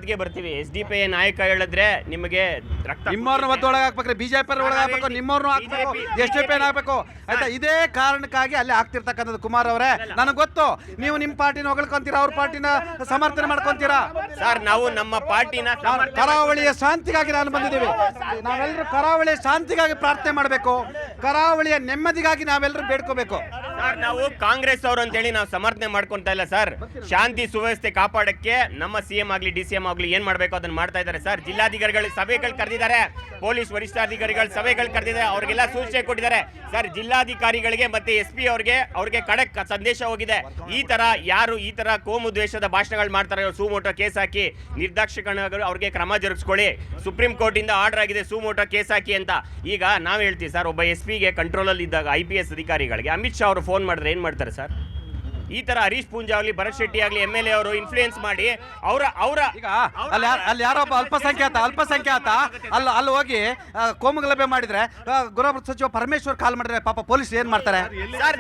ಮಾತಿಗೆ ಬರ್ತೀವಿ. SDP ನಾಯಕ ಹೇಳಿದ್ರೆ ನಿಮಗೆ ರಕ್ತ ನಿಮ್ಮವ್ರನ್ನ ಒತ್ತೊಳಗೆ ಹಾಕ್ಬೇಕ್ರಿ, ಬಿಜೆಪಿ ಒಳಗೆ ಹಾಕ್ಬೇಕು, ನಿಮ್ಮವ್ರನ್ನ ಹಾಕ್ಬೇಕು, SDP ಹಾಕ್ಬೇಕು ಆಯ್ತಾ. ಇದೇ ಕಾರಣಕ್ಕಾಗಿ ಅಲ್ಲಿ ಆಗ್ತಿರ್ತಕ್ಕಂಥದ್ದು. ಕುಮಾರ್ ಅವರೇ, ನನಗೆ ಗೊತ್ತು ನೀವು ನಿಮ್ಮ ಪಾರ್ಟಿನ ಹೊಗಳ್ಕೊಂತೀರಾ, ಅವ್ರ ಪಾರ್ಟಿನ ಸಮರ್ಥನೆ ಮಾಡ್ಕೊಂತೀರಾ. ಸರ್, ನಾವು ನಮ್ಮ ಪಾರ್ಟಿನ ಕರಾವಳಿಯ ಶಾಂತಿಗಾಗಿ ನಾನು ಬಂದಿದ್ದೀವಿ. ನಾವೆಲ್ಲರೂ ಕರಾವಳಿಯ ಶಾಂತಿಗಾಗಿ ಪ್ರಾರ್ಥನೆ ಮಾಡಬೇಕು, ಕರಾವಳಿಯ ನೆಮ್ಮದಿಗಾಗಿ ನಾವೆಲ್ಲರೂ ಬೇಡ್ಕೋಬೇಕು. ಸರ್, ನಾವು ಕಾಂಗ್ರೆಸ್ ಅವರು ಅಂತೇಳಿ ನಾವು ಸಮರ್ಥನೆ ಮಾಡ್ಕೊಂತ ಇಲ್ಲ ಸರ್. ಶಾಂತಿ ಸುವ್ಯವಸ್ಥೆ ಕಾಪಾಡಕ್ಕೆ ನಮ್ಮ CM ಆಗಲಿ DCM ಆಗಲಿ ಏನ್ ಮಾಡ್ಬೇಕು ಅದನ್ನ ಮಾಡ್ತಾ ಇದ್ದಾರೆ ಸರ್. ಜಿಲ್ಲಾಧಿಕಾರಿಗಳು ಸಭೆಗಳು ಕರೆದಿದ್ದಾರೆ, ಪೊಲೀಸ್ ವರಿಷ್ಠಾಧಿಕಾರಿಗಳು ಸಭೆಗಳು ಕರೆದಿದ್ದಾರೆ, ಅವ್ರಿಗೆಲ್ಲ ಸೂಚನೆ ಕೊಟ್ಟಿದ್ದಾರೆ ಸರ್. ಜಿಲ್ಲಾಧಿಕಾರಿಗಳಿಗೆ ಮತ್ತೆ SP ಅವ್ರಿಗೆ ಖಡಕ್ ಸಂದೇಶ ಹೋಗಿದೆ. ಈ ತರ ಕೋಮು ದ್ವೇಷದ ಭಾಷಣಗಳು ಮಾಡ್ತಾರೆ, ಸುಮೋಟೋ ಕೇಸ್ ಹಾಕಿ ನಿರ್ದಾಕ್ಷಿಣ್ಯಗಳು ಅವ್ರಿಗೆ ಕ್ರಮ ಜರುಗಿಸ್ಕೊಳ್ಳಿ. ಸುಪ್ರೀಂ ಕೋರ್ಟ್ ಇಂದ ಆರ್ಡರ್ ಆಗಿದೆ ಸುಮೋಟೋ ಕೇಸ್ ಹಾಕಿ ಅಂತ. ಈಗ ನಾವ್ ಹೇಳ್ತೀವಿ ಸರ್, ಒಬ್ಬ SP ಗೆ ಕಂಟ್ರೋಲ್ ಅಲ್ಲಿ ಇದ್ದಾಗ IPS ಅಧಿಕಾರಿಗಳಿಗೆ ಅಮಿತ್ ಶಾ ಅವರು ಫೋನ್ ಮಾಡಿದ್ರೆ ಏನ್ ಮಾಡ್ತಾರೆ ಸರ್? ಈ ತರ ಹರೀಶ್ ಪೂಂಜಾ ಆಗಲಿ, ಭರತ್ ಶೆಟ್ಟಿ ಆಗಲಿ, MLA ಅವರು ಇನ್ಫ್ಲೂಯೆನ್ಸ್ ಮಾಡಿ ಅವರ ಈಗ ಅಲ್ಲಿ ಯಾರೊಬ್ಬ ಅಲ್ಪಸಂಖ್ಯಾತ ಅಲ್ಲಿ ಹೋಗಿ ಕೋಮು ಗಲಭೆ ಮಾಡಿದ್ರೆ ಗೃಹ ಸಚಿವ ಪರಮೇಶ್ವರ್ ಕಾಲ್ ಮಾಡಿದ್ರೆ ಪಾಪ ಪೊಲೀಸ್ ಏನ್ ಮಾಡ್ತಾರೆ ಸರ್?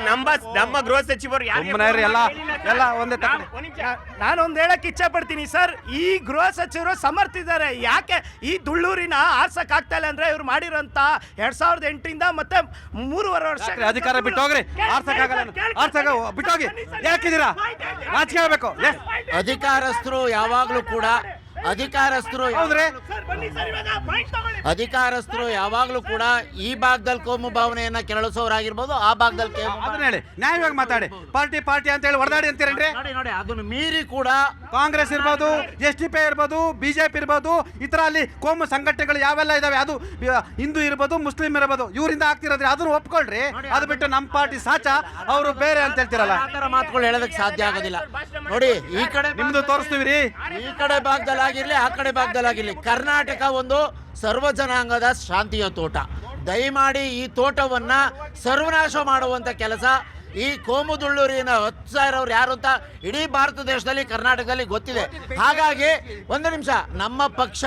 ನಮ್ಮ ಗೃಹ ಸಚಿವರು ಎಲ್ಲ ಒಂದೇ. ನಾನೊಂದು ಹೇಳಕ್ ಇಚ್ಛೆ ಪಡ್ತೀನಿ ಸರ್, ಈ ಗೃಹ ಸಚಿವರು ಸಮರ್ಥಿದ್ದಾರೆ. ಯಾಕೆ ಈ ದುಳ್ಳೂರಿನ ಆರ್ಸಕ್ ಆಗ್ತಾ ಇಲ್ಲ ಅಂದ್ರೆ ಇವ್ರು ಮಾಡಿರೋಂತ 2008 ಮತ್ತೆ 3.5 ವರ್ಷ ಅಧಿಕಾರ ಬಿಟ್ಟೋಗ್ರಿ, ಆರ್ಸಕ ಬಿಟ್ಟೋಗಿ. ಯಾಕಿದ್ದೀರಾ? ನಾಚಿಕೆ ಆಗಬೇಕು. ಅಧಿಕಾರಸ್ಥರು ಯಾವಾಗಲೂ ಕೂಡ ಈ ಭಾಗದಲ್ಲಿ ಕೋಮು ಭಾವನೆಯನ್ನ ಕೆರಳಿಸೋರಾಗಿರ್ಬೋದು, ಆ ಭಾಗದಲ್ಲಿ ಅದನ್ನ ಹೇಳಿ ನ್ಯಾಯವಾಗಿ ಮಾತಾಡಿ. ಪಾರ್ಟಿ ಅಂತ ಹೇಳಿ ಹೊಡೆದಾಡಿ ಅಂತೀರೇನ್ರಿ? ನೋಡಿ ಅದನ್ನು ಮೀರಿ ಕೂಡ ಕಾಂಗ್ರೆಸ್ ಇರ್ಬೋದು, SDP ಇರ್ಬೋದು, BJP ಇರ್ಬೋದು, ಈ ತರ ಅಲ್ಲಿ ಕೋಮು ಸಂಘಟನೆಗಳು ಯಾವೆಲ್ಲ ಇದಾವೆ, ಅದು ಹಿಂದೂ ಇರ್ಬೋದು, ಮುಸ್ಲಿಂ ಇರ್ಬೋದು, ಇವರಿಂದ ಆಗ್ತಿರೋದ್ರಿ ಅದನ್ನು ಒಪ್ಕೊಳ್ರಿ. ಅದು ಬಿಟ್ಟು ನಮ್ಮ ಪಾರ್ಟಿ ಸಾಚ, ಅವರು ಬೇರೆ ಅಂತ ಹೇಳ್ತಿರಲ್ಲ, ಆ ಥರ ಮಾತುಗಳು ಹೇಳೋದಕ್ಕೆ ಸಾಧ್ಯ ಆಗೋದಿಲ್ಲ. ನೋಡಿ, ಈ ಕಡೆ ನಿಮ್ದು ತೋರಿಸ್ತೀವಿ, ಈ ಕಡೆ ಭಾಗದಲ್ಲಾಗಿರ್ಲಿ, ಆ ಕಡೆ ಭಾಗದಲ್ಲಾಗಿರ್ಲಿ, ಕರ್ನಾಟಕ ಒಂದು ಸರ್ವ ಜನಾಂಗದ ಶಾಂತಿಯ ತೋಟ. ದಯಮಾಡಿ ಈ ತೋಟವನ್ನ ಸರ್ವನಾಶ ಮಾಡುವಂತ ಕೆಲಸ ಈ ಕೋಮುದುಳ್ಳೂರಿನ 10,000 ಯಾರು ಅಂತ ಇಡೀ ಭಾರತ ದೇಶದಲ್ಲಿ, ಕರ್ನಾಟಕದಲ್ಲಿ ಗೊತ್ತಿದೆ. ಹಾಗಾಗಿ ಒಂದು ನಿಮಿಷ, ನಮ್ಮ ಪಕ್ಷ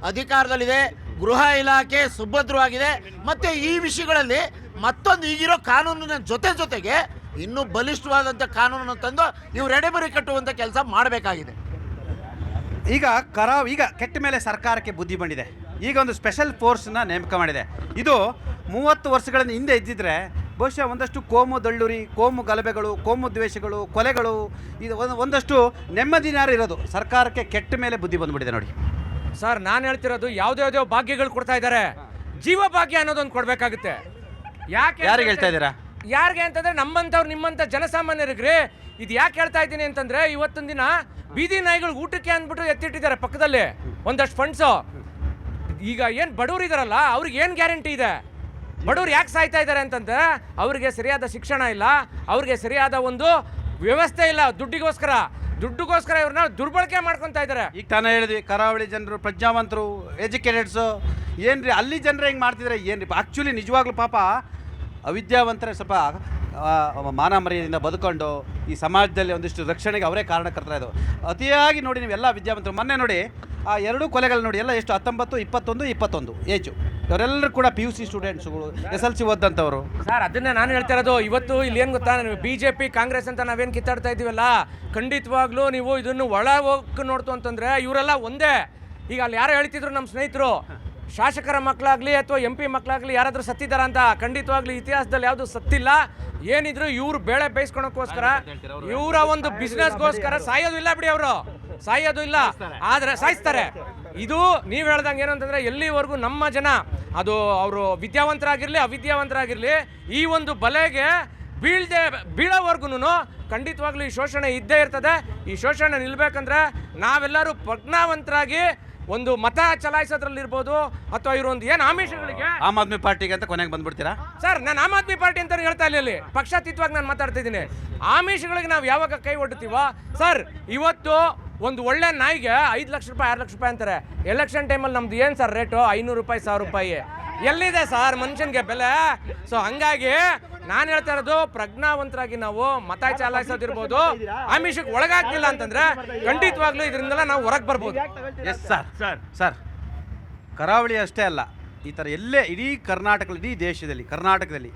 ಅಧಿಕಾರದಲ್ಲಿದೆ, ಗೃಹ ಇಲಾಖೆ ಸುಭದ್ರವಾಗಿದೆ, ಮತ್ತೆ ಈ ವಿಷಯಗಳಲ್ಲಿ ಮತ್ತೊಂದು ಈಗಿರೋ ಕಾನೂನಿನ ಜೊತೆಗೆ ಇನ್ನೂ ಬಲಿಷ್ಠವಾದಂಥ ಕಾನೂನನ್ನು ತಂದು ಇವ್ರು ಎಡೆಬರಿ ಕಟ್ಟುವಂಥ ಕೆಲಸ ಮಾಡಬೇಕಾಗಿದೆ. ಈಗ ಕೆಟ್ಟ ಮೇಲೆ ಸರ್ಕಾರಕ್ಕೆ ಬುದ್ಧಿ ಬಂದಿದೆ. ಈಗ ಒಂದು ಸ್ಪೆಷಲ್ ಫೋರ್ಸ್ನ ನೇಮಕ ಮಾಡಿದೆ. ಇದು 30 ವರ್ಷಗಳಿಂದ ಹಿಂದೆ ಇದ್ದಿದ್ರೆ ಬಹುಶಃ ಒಂದಷ್ಟು ಕೋಮು ದಳ್ಳೂರಿ, ಕೋಮು ಗಲಭೆಗಳು, ಕೋಮು ದ್ವೇಷಗಳು, ಕೊಲೆಗಳು, ಇದು ಒಂದಷ್ಟು ನೆಮ್ಮದಿನಾರು ಇರೋದು. ಸರ್ಕಾರಕ್ಕೆ ಕೆಟ್ಟ ಮೇಲೆ ಬುದ್ಧಿ ಬಂದುಬಿಟ್ಟಿದೆ ನೋಡಿ ಸರ್. ನಾನು ಹೇಳ್ತಿರೋದು ಯಾವುದ್ಯಾವುದೋ ಭಾಗ್ಯಗಳು ಕೊಡ್ತಾ ಇದ್ದಾರೆ, ಜೀವ ಭಾಗ್ಯ ಅನ್ನೋದೊಂದು ಕೊಡಬೇಕಾಗುತ್ತೆ. ಯಾರಿಗೆ ಹೇಳ್ತಾ ಇದ್ದೀರಾ? ಯಾರಿಗೆ ಅಂತಂದ್ರೆ ನಮ್ಮಂಥವ್ರು, ನಿಮ್ಮಂಥ ಜನಸಾಮಾನ್ಯರಿಗೆ. ಇದು ಯಾಕೆ ಹೇಳ್ತಾ ಇದ್ದೀನಿ ಅಂತಂದ್ರೆ, ಇವತ್ತೊಂದು ದಿನ ಬೀದಿ ನಾಯಿಗಳು ಊಟಕ್ಕೆ ಅಂದ್ಬಿಟ್ಟು ಎತ್ತಿಟ್ಟಿದ್ದಾರೆ ಪಕ್ಕದಲ್ಲಿ ಒಂದಷ್ಟು ಫಂಡ್ಸು. ಈಗ ಏನು ಬಡವ್ರು ಇದಾರಲ್ಲ, ಅವ್ರಿಗೆ ಏನು ಗ್ಯಾರಂಟಿ ಇದೆ? ಬಡವ್ರು ಯಾಕೆ ಸಾಯ್ತಾ ಇದ್ದಾರೆ ಅಂತಂದ್ರೆ ಅವ್ರಿಗೆ ಸರಿಯಾದ ಶಿಕ್ಷಣ ಇಲ್ಲ, ಅವ್ರಿಗೆ ಸರಿಯಾದ ಒಂದು ವ್ಯವಸ್ಥೆ ಇಲ್ಲ. ದುಡ್ಡಿಗೋಸ್ಕರ ಇವ್ರನ್ನ ದುರ್ಬಳಕೆ ಮಾಡ್ಕೊತಾ ಇದ್ದಾರೆ. ಈಗ ತಾನೇ ಹೇಳಿದ್ವಿ, ಕರಾವಳಿ ಜನರು ಪ್ರಜ್ಞಾವಂತರು, ಎಜುಕೇಟೆಡ್ಸು. ಏನ್ರಿ ಅಲ್ಲಿ ಜನರು ಹೆಂಗೆ ಮಾಡ್ತಿದ್ದಾರೆ ಏನ್ರಿ? ಆ್ಯಕ್ಚುಲಿ ನಿಜವಾಗ್ಲೂ ಪಾಪ ಅವಿದ್ಯಾವಂತರೇ ಸ್ವಲ್ಪ ಮಾನ ಮರ್ಯಾದೆಯಿಂದ ಬದುಕೊಂಡು ಈ ಸಮಾಜದಲ್ಲಿ ಒಂದಿಷ್ಟು ರಕ್ಷಣೆಗೆ ಅವರೇ ಕಾರಣಕರ್ತರಾದ್ರು. ಅತಿಯಾಗಿ ನೋಡಿ ನೀವೆಲ್ಲ ವಿದ್ಯಾವಂತರು. ಮೊನ್ನೆ ನೋಡಿ ಆ 2 ಕೊಲೆಗಳು ನೋಡಿ, ಎಲ್ಲ ಎಷ್ಟು 19, 21 ಏಜು. ಇವರೆಲ್ಲರೂ ಕೂಡ PUC ಸ್ಟೂಡೆಂಟ್ಸ್ಗಳು, SLC ಓದಂಥವ್ರು ಸರ್. ಅದನ್ನೇ ನಾನು ಹೇಳ್ತಾ ಇರೋದು. ಇವತ್ತು ಇಲ್ಲಿ ಏನು ಗೊತ್ತಾ, BJP ಕಾಂಗ್ರೆಸ್ ಅಂತ ನಾವೇನು ಕಿತ್ತಾಡ್ತಾ ಇದ್ದೀವಲ್ಲ, ಖಂಡಿತವಾಗ್ಲೂ ನೀವು ಇದನ್ನು ಒಳ ಹೋಗಿ ನೋಡ್ತು ಅಂತಂದರೆ ಇವರೆಲ್ಲ ಒಂದೇ. ಈಗ ಅಲ್ಲಿ ಯಾರು ಹೇಳ್ತಿದ್ರು ನಮ್ಮ ಸ್ನೇಹಿತರು, ಶಾಸಕರ ಮಕ್ಕಳಾಗಲಿ ಅಥವಾ MP ಮಕ್ಕಳಾಗಲಿ ಯಾರಾದರೂ ಸತ್ತಿದ್ದಾರ ಅಂತ. ಖಂಡಿತವಾಗ್ಲೂ ಇತಿಹಾಸದಲ್ಲಿ ಯಾವುದು ಸತ್ತಿಲ್ಲ. ಏನಿದ್ರು ಇವ್ರು ಬೇಳೆ ಬೇಯಿಸ್ಕೊಳಕ್ಕೋಸ್ಕರ, ಇವರ ಒಂದು ಬಿಸ್ನೆಸ್ಗೋಸ್ಕರ ಸಾಯೋದು ಇಲ್ಲ ಬಿಡಿ, ಅವರು ಸಾಯೋದು ಇಲ್ಲ, ಆದರೆ ಸಾಯಿಸ್ತಾರೆ. ಇದು ನೀವು ಹೇಳ್ದಂಗೆ ಏನು ಅಂತಂದರೆ, ಎಲ್ಲಿವರೆಗೂ ನಮ್ಮ ಜನ, ಅದು ಅವರು ವಿದ್ಯಾವಂತರಾಗಿರಲಿ ಅವಿದ್ಯಾವಂತರಾಗಿರಲಿ, ಈ ಒಂದು ಬಲೆಗೆ ಬೀಳೋವರೆಗೂ ಖಂಡಿತವಾಗ್ಲೂ ಈ ಶೋಷಣೆ ಇದ್ದೇ ಇರ್ತದೆ. ಈ ಶೋಷಣೆ ನಿಲ್ಬೇಕಂದ್ರೆ ನಾವೆಲ್ಲರೂ ಪ್ರಜ್ಞಾವಂತರಾಗಿ ಒಂದು ಮತ ಚಲಾಯಿಸೋದ್ರಲ್ಲಿರ್ಬೋದು, ಅಥವಾ ಇವರು ಏನು ಆಮಿಷಗಳಿಗೆ, ಆಮ್ ಆದ್ಮಿ ಪಾರ್ಟಿಗೆ ಅಂತ ಕೊನೆಗೆ ಬಂದ್ಬಿಡ್ತೀರಾ ಸರ್? ನಾನು ಆಮ್ ಆದ್ಮಿ ಪಾರ್ಟಿ ಅಂತ ಹೇಳ್ತಾ ಇಲ್ಲ, ಪಕ್ಷಾತೀತವಾಗಿ ನಾನು ಮಾತಾಡ್ತಾ ಇದ್ದೀನಿ. ಆಮಿಷಗಳಿಗೆ ನಾವು ಯಾವಾಗ ಕೈ ಒಡ್ತೀವೋ ಸರ್, ಇವತ್ತು ಒಂದು ಒಳ್ಳೆ ನಾಯಿಗೆ 5 ಲಕ್ಷ ರೂಪಾಯಿ 6 ಲಕ್ಷ ರೂಪಾಯಿ ಅಂತಾರೆ. ಎಲೆಕ್ಷನ್ ಟೈಮಲ್ಲಿ ನಮ್ದು ಏನು ಸರ್ ರೇಟು? 500 ರೂಪಾಯಿ 1000 ರೂಪಾಯಿ. ಎಲ್ಲಿದೆ ಸರ್ ಮನುಷ್ಯನಿಗೆ ಬೆಲೆ? ಸೊ ಹಂಗಾಗಿ ನಾನು ಹೇಳ್ತಾ ಇರೋದು, ಪ್ರಜ್ಞಾವಂತರಾಗಿ ನಾವು ಮತ ಚಲಾಯಿಸೋದಿರ್ಬೋದು, ಆಮಿಷಕ್ಕೆ ಒಳಗಾಗ್ತಿಲ್ಲ ಅಂತಂದ್ರೆ ಖಂಡಿತವಾಗ್ಲೂ ಇದರಿಂದೆಲ್ಲ ನಾವು ಹೊರಗೆ ಬರ್ಬೋದು. Yes sir. ಕರಾವಳಿ ಅಷ್ಟೇ ಅಲ್ಲ, ಈ ಥರ ಎಲ್ಲೇ ಇಡೀ ಇಡೀ ದೇಶದಲ್ಲಿ, ಕರ್ನಾಟಕದಲ್ಲಿ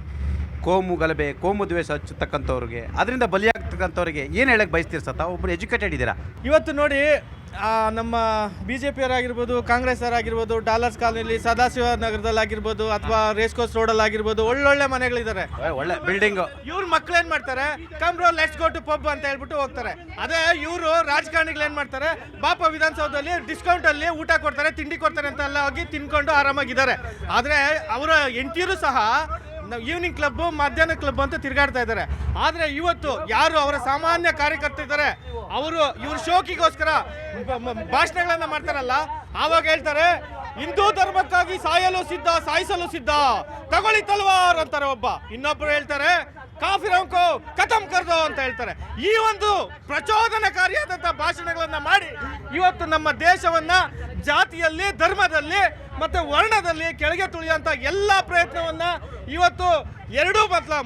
ಕೋಮು ಗಲಭೆ, ಕೋಮು ದ್ವೇಷ ಹಚ್ಚತಕ್ಕಂಥವ್ರಿಗೆ, ಅದರಿಂದ ಬಲಿಯಾಗ್ತಕ್ಕಂಥವ್ರಿಗೆ ಏನು ಹೇಳಕ್ಕೆ ಬಯಸ್ತೀರಿ ಸತ್ತ? ಒಬ್ಬರು ಎಜುಕೇಟೆಡ್ ಇದ್ದೀರಾ. ಇವತ್ತು ನೋಡಿ, ನಮ್ಮ ಬಿ ಜೆ ಪಿಯವರಾಗಿರ್ಬೋದು, ಕಾಂಗ್ರೆಸ್ ಅವರಾಗಿರ್ಬೋದು, ಡಾಲರ್ಸ್ ಕಾಲನಿಲಿ, ಸದಾಶಿವ ನಗರದಲ್ಲಾಗಿರ್ಬೋದು ಅಥವಾ ರೇಸ್ ಕೋರ್ಸ್ ರೋಡಲ್ಲಾಗಿರ್ಬೋದು ಒಳ್ಳೊಳ್ಳೆ ಮನೆಗಳಿದ್ದಾರೆ. ಒಳ್ಳೆ ಬಿಲ್ಡಿಂಗು. ಇವ್ರ ಮಕ್ಳು ಏನು ಮಾಡ್ತಾರೆ, ಕಮ್ರೋ ಲೆಟ್ಸ್ ಗೋ ಟು ಪಬ್ ಅಂತ ಹೇಳ್ಬಿಟ್ಟು ಹೋಗ್ತಾರೆ. ಅದೇ ಇವರು ರಾಜಕಾರಣಿಗಳು ಏನು ಮಾಡ್ತಾರೆ, ಬಾಪ ವಿಧಾನಸೌಧದಲ್ಲಿ ಡಿಸ್ಕೌಂಟಲ್ಲಿ ಊಟ ಕೊಡ್ತಾರೆ, ತಿಂಡಿ ಕೊಡ್ತಾರೆ ಅಂತ ಎಲ್ಲ ಹೋಗಿ ತಿನ್ಕೊಂಡು ಆರಾಮಾಗಿದ್ದಾರೆ. ಆದರೆ ಅವರ ಹೆಂಡತಿಯರು ಸಹ ಈವ್ನಿಂಗ್ ಕ್ಲಬ್, ಮಧ್ಯಾಹ್ನ ಕ್ಲಬ್ ಅಂತ ತಿರುಗಾಡ್ತಾ ಇದ್ದಾರೆ. ಆದರೆ ಇವತ್ತು ಯಾರು ಅವರ ಸಾಮಾನ್ಯ ಕಾರ್ಯಕರ್ತ ಇದ್ದಾರೆ, ಇವ್ರ ಶೋಕಿಗೋಸ್ಕರ ಭಾಷಣಗಳನ್ನ ಮಾಡ್ತಾರಲ್ಲ, ಆವಾಗ ಹೇಳ್ತಾರೆ ಹಿಂದೂ ಧರ್ಮಕ್ಕಾಗಿ ಸಾಯಲು ಸಿದ್ಧ, ಸಾಯಿಸಲು ಸಿದ್ಧ, ತಗೊಳ್ಳಿ ತಲ್ವಾರ್ ಅಂತಾರೆ ಒಬ್ಬ. ಇನ್ನೊಬ್ರು ಹೇಳ್ತಾರೆ ಕಾಫಿರಂಕೋ ಖತಮ್ ಕರ್ದೋ ಅಂತ ಹೇಳ್ತಾರೆ. ಈ ಒಂದು ಪ್ರಚೋದನಕಾರಿಯಾದಂಥ ಭಾಷಣಗಳನ್ನ ಮಾಡಿ ಇವತ್ತು ನಮ್ಮ ದೇಶವನ್ನ ಜಾತಿಯಲ್ಲಿ, ಧರ್ಮದಲ್ಲಿ ಮತ್ತೆ ವರ್ಣದಲ್ಲಿ ಕೆಳಗೆ ತುಳಿಯುವಂಥ ಎಲ್ಲ ಪ್ರಯತ್ನವನ್ನ ಇವತ್ತು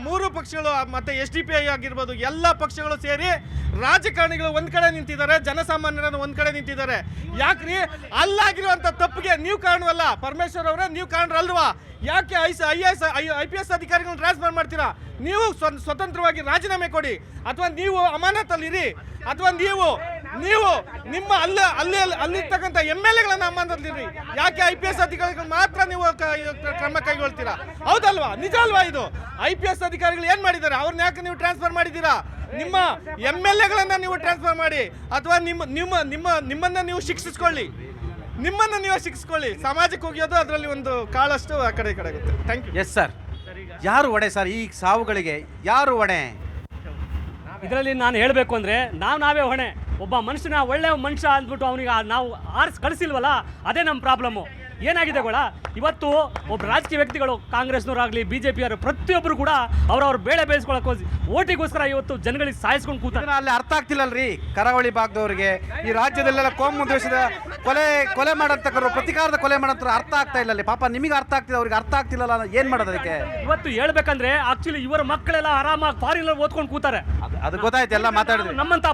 ಮೂರು ಪಕ್ಷಗಳು ಮತ್ತೆ SDPI ಆಗಿರ್ಬೋದು ಎಲ್ಲ ಪಕ್ಷಗಳು ಸೇರಿ ರಾಜಕಾರಣಿಗಳು ಒಂದ್ ಕಡೆ ನಿಂತಿದ್ದಾರೆ, ಜನಸಾಮಾನ್ಯರನ್ನು ಒಂದ್ ಕಡೆ ನಿಂತಿದ್ದಾರೆ. ಯಾಕ್ರಿ ಅಲ್ಲಾಗಿರುವಂತ ತಪ್ಪಿಗೆ ನೀವು ಕಾರಣವಲ್ಲ, ಪರಮೇಶ್ವರ್ ಅವರೇ ನೀವು ಕಾರಣರಲ್ವಾ? ಯಾಕೆ IPS ಅಧಿಕಾರಿಗಳನ್ನ ಟ್ರಾನ್ಸ್ಫರ್ ಮಾಡ್ತೀರಾ? ನೀವು ಸ್ವತಂತ್ರವಾಗಿ ರಾಜೀನಾಮೆ ಕೊಡಿ, ಅಥವಾ ನೀವು ಅಮಾನತಲ್ಲಿರಿ, ಅಥವಾ ನೀವು ನಿಮ್ಮ ಅಲ್ಲಿರ್ತಕ್ಕಂಥ MLAಗಳನ್ನ ಅಮಾನತಲ್ಲಿರಿ. ಯಾಕೆ IPS ಅಧಿಕಾರಿಗಳು ಮಾತ್ರ ನೀವು ಕ್ರಮ ಕೈಗೊಳ್ತೀರಾ? ಹೌದಲ್ವಾ? ನಿಜ ಅಲ್ವಾ ಇದು? IPS ಅಧಿಕಾರಿಗಳು ಏನ್ ಮಾಡಿದ್ದಾರೆ, ಅವ್ರನ್ನ ಯಾಕೆ ನೀವು ಟ್ರಾನ್ಸ್ಫರ್ ಮಾಡಿದ್ದೀರಾ? ನಿಮ್ಮ MLAಗಳನ್ನ ನೀವು ಟ್ರಾನ್ಸ್ಫರ್ ಮಾಡಿ, ಅಥವಾ ನಿಮ್ಮನ್ನ ನೀವು ಶಿಕ್ಷಿಸ್ಕೊಳ್ಳಿ. ಸಮಾಜಕ್ಕೆ ಹೋಗಿಯೋದು ಅದರಲ್ಲಿ ಒಂದು ಕಾಳಷ್ಟು ಆ ಕಡೆ ಈ ಕಡೆ ಆಗುತ್ತೆ. Thank you. Yes sir. ಯಾರು ಹೊಣೆ ಸರ್ ಈ ಸಾವುಗಳಿಗೆ? ಯಾರು ಹೊಣೆ? ಇದರಲ್ಲಿ ನಾನು ಹೇಳಬೇಕು ಅಂದರೆ ನಾವೇ ಹೊಣೆ. ಒಬ್ಬ ಮನುಷ್ಯನ ಒಳ್ಳೆಯ ಮನುಷ್ಯ ಅಂದ್ಬಿಟ್ಟು ಅವನಿಗೆ ನಾವು ಆರಿಸಿ ಕಳಿಸಿಲ್ವಲ್ಲ, ಅದೇ ನಮ್ಮ ಪ್ರಾಬ್ಲಮ್ಮು. ಏನಾಗಿದೆ ಗೊಳ, ಇವತ್ತು ಒಬ್ಬ ರಾಜಕೀಯ ವ್ಯಕ್ತಿಗಳು, ಕಾಂಗ್ರೆಸ್ನವರಾಗಲಿ BJP ಅವರು ಪ್ರತಿಯೊಬ್ಬರು ಕೂಡ ಅವ್ರವ್ರ ಬೇಳೆ ಬೇಯಿಸ್ಕೊಳ್ಳೋಕೆ ಓಟಿಗೋಸ್ಕರ ಇವತ್ತು ಜನಗಳಿಗೆ ಸಾಯಿಸ್ಕೊಂಡು ಕೂತಾರೆ. ಅಲ್ಲಿ ಅರ್ಥ ಆಗ್ತಿಲ್ಲಲ್ರಿ ಕರಾವಳಿ ಭಾಗದವರಿಗೆ, ಈ ರಾಜ್ಯದಲ್ಲೆಲ್ಲ ಕೋಮು ದ್ವೇಷದ ಕೊಲೆ ಮಾಡಂತಕ್ಕರು, ಪ್ರತಿಕಾರದ ಕೊಲೆ ಮಾಡಂತ ಅರ್ಥ ಆಗ್ತಾ ಇಲ್ಲ ಅಲ್ಲಿ. ಪಾಪ ನಿಮಗೆ ಅರ್ಥ ಆಗ್ತಿದೆ, ಅವ್ರಿಗೆ ಅರ್ಥ ಆಗ್ತಿಲ್ಲ, ಏನ್ ಮಾಡೋದು ಅದಕ್ಕೆ? ಇವತ್ತು ಹೇಳ್ಬೇಕಂದ್ರೆ ಆಕ್ಚುಲಿ ಇವರ ಮಕ್ಕಳೆಲ್ಲ ಆರಾಮಾಗಿ ಫಾರಿನ್ ಓದ್ಕೊಂಡು ಕೂತಾರೆ. ಅದು ಗೊತ್ತಾಯ್ತು, ಎಲ್ಲ ಮಾತಾಡಿದ್ವಿ. ನಮ್ಮಂತ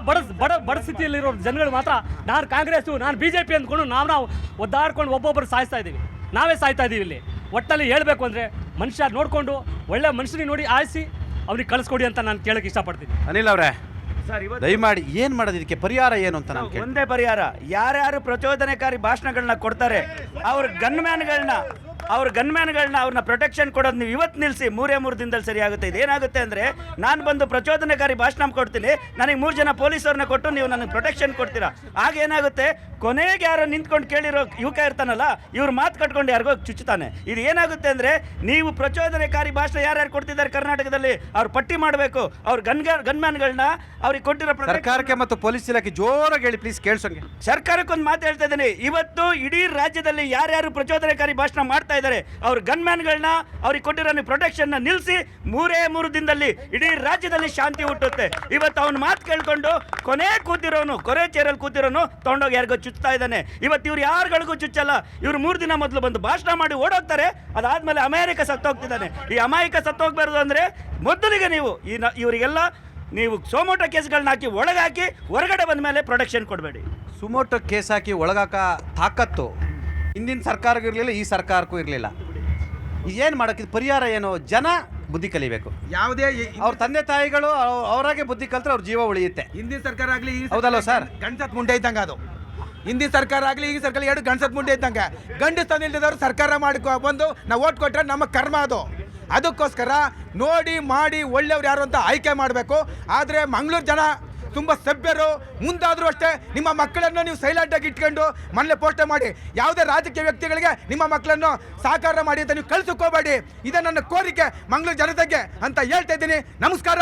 ಬಡ ಸ್ಥಿತಿಯಲ್ಲಿರೋ ಜನಗಳು ಮಾತ್ರ ನಾನು ಕಾಂಗ್ರೆಸ್, ನಾನು BJP ಅಂದ್ಕೊಂಡು ನಾವು ಒದ್ದಾಡ್ಕೊಂಡು ಒಬ್ಬೊಬ್ಬರು ಸಾಯಿಸ್ತಾ ಇದ್ದೀವಿ, ನಾವೇ ಸಾಯ್ತಾ ಇದ್ದೀವಿ ಇಲ್ಲಿ. ಒಟ್ಟಲ್ಲಿ ಹೇಳಬೇಕು ಅಂದರೆ ಮನುಷ್ಯ ನೋಡಿಕೊಂಡು ಒಳ್ಳೆ ಮನುಷ್ಯನಿಗೆ ನೋಡಿ ಆಯಿಸಿ ಅವ್ನಿಗೆ ಕಳಿಸ್ಕೊಡಿ ಅಂತ ನಾನು ಕೇಳಕ್ಕೆ ಇಷ್ಟಪಡ್ತೀನಿ. ಅನಿಲ್ ಅವರೇ, ದಯಮಾಡಿ ಏನು ಮಾಡೋದು, ಇದಕ್ಕೆ ಪರಿಹಾರ ಏನು ಅಂತ ನಾನು ಒಂದೇ ಪರಿಹಾರ, ಯಾರ್ಯಾರು ಪ್ರಚೋದನಕಾರಿ ಭಾಷಣಗಳನ್ನ ಕೊಡ್ತಾರೆ ಅವ್ರ ಗನ್ಮ್ಯಾನ್ಗಳನ್ನ ಅವ್ರನ್ನ ಪ್ರೊಟೆಕ್ಷನ್ ಕೊಡೋದು ನೀವು ಇವತ್ತು ನಿಲ್ಲಿಸಿ. 3 ದಿನದಲ್ಲಿ ಸರಿ ಆಗುತ್ತೆ. ಇದೇನಾಗುತ್ತೆ ಅಂದರೆ, ನಾನು ಬಂದು ಪ್ರಚೋದನಕಾರಿ ಭಾಷಣ ಕೊಡ್ತೀನಿ, ನನಗೆ 3 ಜನ ಪೊಲೀಸವ್ರನ್ನ ಕೊಟ್ಟು ನೀವು ನನಗೆ ಪ್ರೊಟೆಕ್ಷನ್ ಕೊಡ್ತೀರಾ. ಆಗೇನಾಗುತ್ತೆ, ಕೊನೆಗೆ ಯಾರೋ ನಿಂತ್ಕೊಂಡು ಕೇಳಿರೋ ಯುವಕ ಇರ್ತಾನಲ್ಲ, ಇವ್ರು ಮಾತು ಕಟ್ಕೊಂಡು ಯಾರಿಗೋ ಚುಚ್ಚುತ್ತಾನೆ. ಇದು ಏನಾಗುತ್ತೆ ಅಂದರೆ, ನೀವು ಪ್ರಚೋದನಕಾರಿ ಭಾಷಣ ಯಾರ್ಯಾರು ಕೊಡ್ತಿದ್ದಾರೆ ಕರ್ನಾಟಕದಲ್ಲಿ ಅವ್ರು ಪಟ್ಟಿ ಮಾಡಬೇಕು. ಅವ್ರ ಗನ್ಮ್ಯಾನ್ಗಳನ್ನ ಅವ್ರಿಗೆ ಕೊಟ್ಟಿರೋ ಸರ್ಕಾರಕ್ಕೆ ಮತ್ತು ಪೊಲೀಸ್ ಇಲಾಖೆ ಜೋರಾಗಿ ಹೇಳಿ ಪ್ಲೀಸ್, ಕೇಳಿಸೋಂಗೆ. ಸರ್ಕಾರಕ್ಕೊಂದು ಮಾತು ಹೇಳ್ತಾ ಇದ್ದೀನಿ, ಇವತ್ತು ಇಡೀ ರಾಜ್ಯದಲ್ಲಿ ಯಾರ್ಯಾರು ಪ್ರಚೋದನಕಾರಿ ಭಾಷಣ ಮಾಡ್ತಾ ಇದ್ದಾರೆ ಅವ್ರ ಗನ್ಮ್ಯಾನ್ಗಳನ್ನ ಅವ್ರಿಗೆ ಕೊಟ್ಟಿರೋ ಪ್ರೊಟೆಕ್ಷನ್ ನಿಲ್ಲಿಸಿ. 3 ದಿನದಲ್ಲಿ ಇಡೀ ರಾಜ್ಯದಲ್ಲಿ ಶಾಂತಿ ಹುಟ್ಟುತ್ತೆ. ಇವತ್ತು ಅವನ ಮಾತು ಕೇಳ್ಕೊಂಡು ಕೊನೆ ಚೇರಲ್ಲಿ ಕೂತಿರೋನು ತಗೊಂಡೋಗಿ ಯಾರಿಗೋ ಚುಚ್ತಾ ಇದ್ದಾನೆ. ಇವತ್ತು ಇವ್ರು ಯಾರುಗಳಿಗೂ ಚುಚ್ಚಲ್ಲ. ಇವ್ರು 3 ದಿನ ಮೊದಲು ಬಂದು ಭಾಷಣ ಮಾಡಿ ಓಡೋಗ್ತಾರೆ, ಅದಾದ್ಮೇಲೆ ಅಮೆರಿಕ ಸತ್ತೋಗ್ತಿದ್ದಾನೆ. ಈ ಅಮಾಯಕ ಸತ್ತೋಗ್ಬಾರ್ದು ಅಂದ್ರೆ ಮೊದಲಿಗೆ ಇವರಿಗೆಲ್ಲ ನೀವು ಸೋಮೋಟೋ ಕೇಸ್ಗಳನ್ನ ಹಾಕಿ ಒಳಗಾಕಿ, ಹೊರಗಡೆ ಬಂದ ಮೇಲೆ ಪ್ರೊಟೆಕ್ಷನ್ ಕೊಡಬೇಡಿ. ಸುಮೋಟೋ ಕೇಸ್ ಹಾಕಿ ಒಳಗಾಕ ತಾಕತ್ತು ಹಿಂದಿನ ಸರ್ಕಾರಕ್ಕೂ ಇರಲಿಲ್ಲ, ಈ ಸರ್ಕಾರಕ್ಕೂ ಇರಲಿಲ್ಲ. ಏನು ಮಾಡೋಕ್ಕೆ ಪರಿಹಾರ ಏನು? ಜನ ಬುದ್ಧಿ ಕಲಿಬೇಕು. ಯಾವುದೇ ಅವ್ರ ತಂದೆ ತಾಯಿಗಳು ಅವರಾಗೆ ಬುದ್ಧಿ ಕಲ್ತ್ರೆ ಅವ್ರ ಜೀವ ಉಳಿಯುತ್ತೆ. ಹಿಂದಿನ ಸರ್ಕಾರ ಆಗಲಿ, ಹೌದಲ್ವ ಸರ್? ಗಂಡಸತ್ ಮುಂಡೆ ಇದ್ದಂಗೆ ಅದು. ಹಿಂದಿನ ಸರ್ಕಾರ ಆಗಲಿ, ಈ ಸರ್ಕಾರ 2 ಗಂಡಸತ್ ಮುಂಡೆ ಇದ್ದಂಗೆ. ಗಂಡಸ್ತಾನ ಇಲ್ದಿದ್ದವ್ರು ಸರ್ಕಾರ ಬಂದು ನಾವು ಓಟ್ ಕೊಟ್ಟರೆ ನಮ್ಮ ಕರ್ಮ ಅದು. ಅದಕ್ಕೋಸ್ಕರ ನೋಡಿ ಮಾಡಿ ಒಳ್ಳೆಯವ್ರು ಯಾರು ಅಂತ ಆಯ್ಕೆ ಮಾಡಬೇಕು. ಆದರೆ ಮಂಗಳೂರು ಜನ ತುಂಬ ಸಭ್ಯರು. ಮುಂದಾದರೂ ಅಷ್ಟೇ ನಿಮ್ಮ ಮಕ್ಕಳನ್ನು ನೀವು ಸೈಲೆಂಟಾಗಿ ಇಟ್ಕೊಂಡು ಮನೇಲಿ ಪೋಸ್ಟರ್ ಮಾಡಿ, ಯಾವುದೇ ರಾಜಕೀಯ ವ್ಯಕ್ತಿಗಳಿಗೆ ನಿಮ್ಮ ಮಕ್ಕಳನ್ನು ಸಾಕಾರ ಮಾಡಿ ಅಂತ ನೀವು ಕಳಿಸೋಕೋಬೇಡಿ. ಇದೇ ನನ್ನ ಕೋರಿಕೆ ಮಂಗಳೂರು ಜನತೆಗೆ ಅಂತ ಹೇಳ್ತಾ ಇದ್ದೀನಿ. ನಮಸ್ಕಾರ.